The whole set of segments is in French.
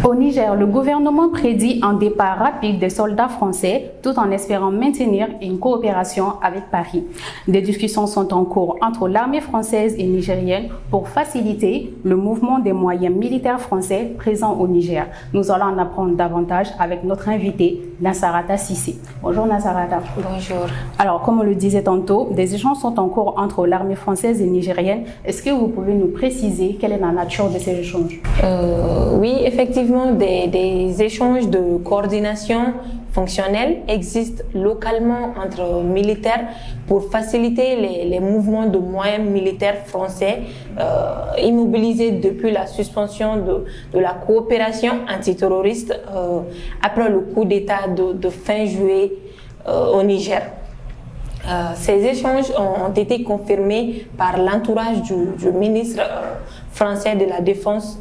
Au Niger, le gouvernement prédit un départ rapide des soldats français tout en espérant maintenir une coopération avec Paris. Des discussions sont en cours entre l'armée française et nigérienne pour faciliter le mouvement des moyens militaires français présents au Niger. Nous allons en apprendre davantage avec notre invitée, Nasarata Sissé. Bonjour Nasarata. Bonjour. Alors, comme on le disait tantôt, des échanges sont en cours entre l'armée française et nigérienne. Est-ce que vous pouvez nous préciser quelle est la nature de ces échanges? Oui, effectivement, des échanges de coordination fonctionnelle existent localement entre militaires pour faciliter les mouvements de moyens militaires français immobilisés depuis la suspension de la coopération antiterroriste après le coup d'État de fin juillet au Niger. Ces échanges ont été confirmés par l'entourage du ministre français de la Défense,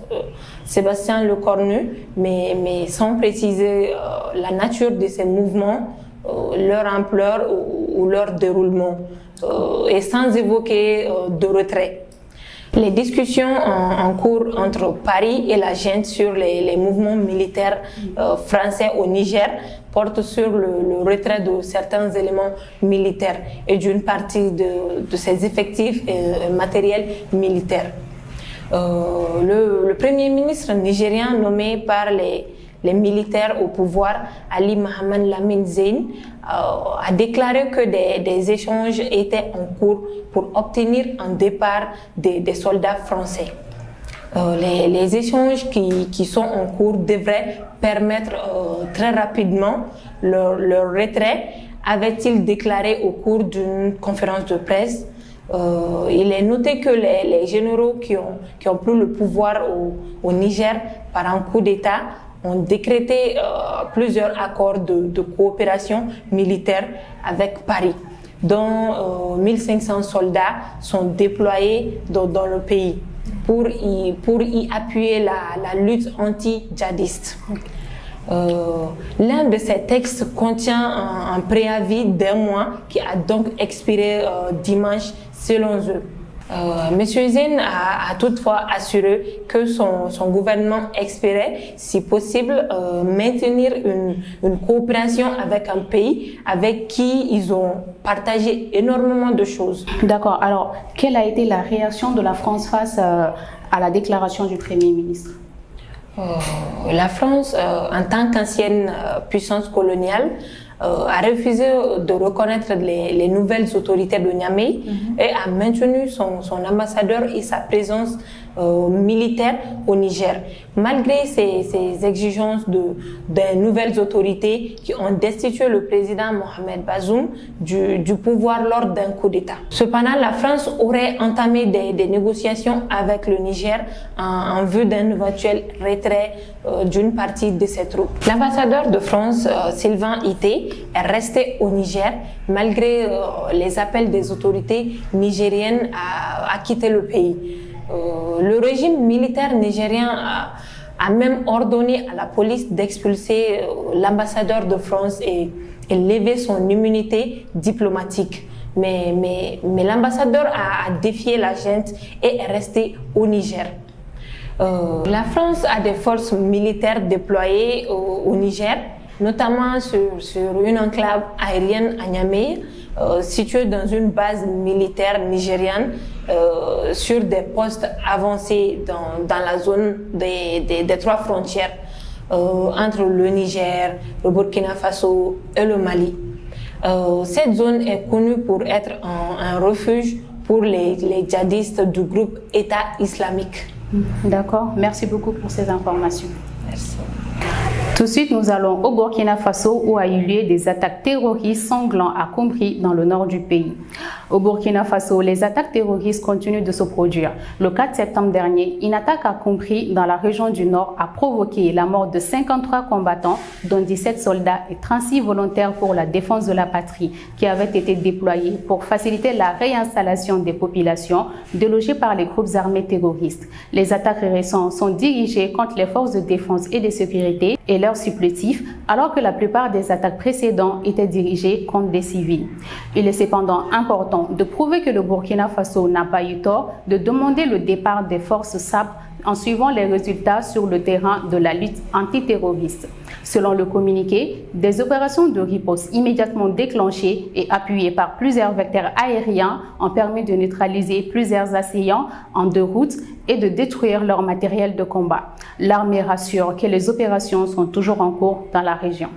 Sébastien Lecornu, mais sans préciser la nature de ces mouvements, leur ampleur ou leur déroulement, et sans évoquer de retrait. Les discussions en cours entre Paris et la junte sur les mouvements militaires français au Niger portent sur le retrait de certains éléments militaires et d'une partie de ces effectifs matériels militaires. Le premier ministre nigérien nommé par les militaires au pouvoir, Ali Mohamed Lamine Zeine, a déclaré que des échanges étaient en cours pour obtenir un départ des soldats français. Les échanges qui sont en cours devraient permettre très rapidement leur retrait, avait-il déclaré au cours d'une conférence de presse. Il est noté que les généraux qui ont pris le pouvoir au Niger par un coup d'État ont décrété plusieurs accords de coopération militaire avec Paris, dont 1500 soldats sont déployés dans le pays pour y appuyer la lutte anti-djihadiste. L'un de ces textes contient un préavis d'1 mois qui a donc expiré dimanche selon eux. M. Zeine a toutefois assuré que son gouvernement espérait, si possible, maintenir une coopération avec un pays avec qui ils ont partagé énormément de choses. D'accord. Alors, quelle a été la réaction de la France face à la déclaration du Premier ministre? La France, en tant qu'ancienne puissance coloniale, a refusé de reconnaître les nouvelles autorités de Niamey et a maintenu son ambassadeur et sa présence militaire au Niger, malgré ces exigences des nouvelles autorités qui ont destitué le président Mohamed Bazoum du pouvoir lors d'un coup d'État. Cependant, la France aurait entamé des négociations avec le Niger en vue d'un éventuel retrait d'une partie de ses troupes. L'ambassadeur de France, Sylvain Ité, est resté au Niger malgré les appels des autorités nigériennes à quitter le pays. Le régime militaire nigérien a même ordonné à la police d'expulser l'ambassadeur de France et lever son immunité diplomatique. Mais l'ambassadeur a défié la junte et est resté au Niger. La France a des forces militaires déployées au Niger, notamment sur une enclave aérienne à Niamey, située dans une base militaire nigériane, sur des postes avancés dans la zone des 3 frontières entre le Niger, le Burkina Faso et le Mali. Cette zone est connue pour être un refuge pour les djihadistes du groupe État islamique. D'accord, merci beaucoup pour ces informations. Merci. Tout de suite, nous allons au Burkina Faso où a eu lieu des attaques terroristes sanglantes à Kombri dans le nord du pays. Au Burkina Faso, les attaques terroristes continuent de se produire. Le 4 septembre dernier, une attaque à Kombri dans la région du nord a provoqué la mort de 53 combattants, dont 17 soldats et 36 volontaires pour la défense de la patrie qui avaient été déployés pour faciliter la réinstallation des populations délogées par les groupes armés terroristes. Les attaques récentes sont dirigées contre les forces de défense et de sécurité et leurs supplétifs, alors que la plupart des attaques précédentes étaient dirigées contre des civils. Il est cependant important de prouver que le Burkina Faso n'a pas eu tort de demander le départ des forces SAP en suivant les résultats sur le terrain de la lutte antiterroriste. Selon le communiqué, des opérations de riposte immédiatement déclenchées et appuyées par plusieurs vecteurs aériens ont permis de neutraliser plusieurs assaillants en deux routes et de détruire leur matériel de combat. L'armée rassure que les opérations sont toujours en cours dans la région.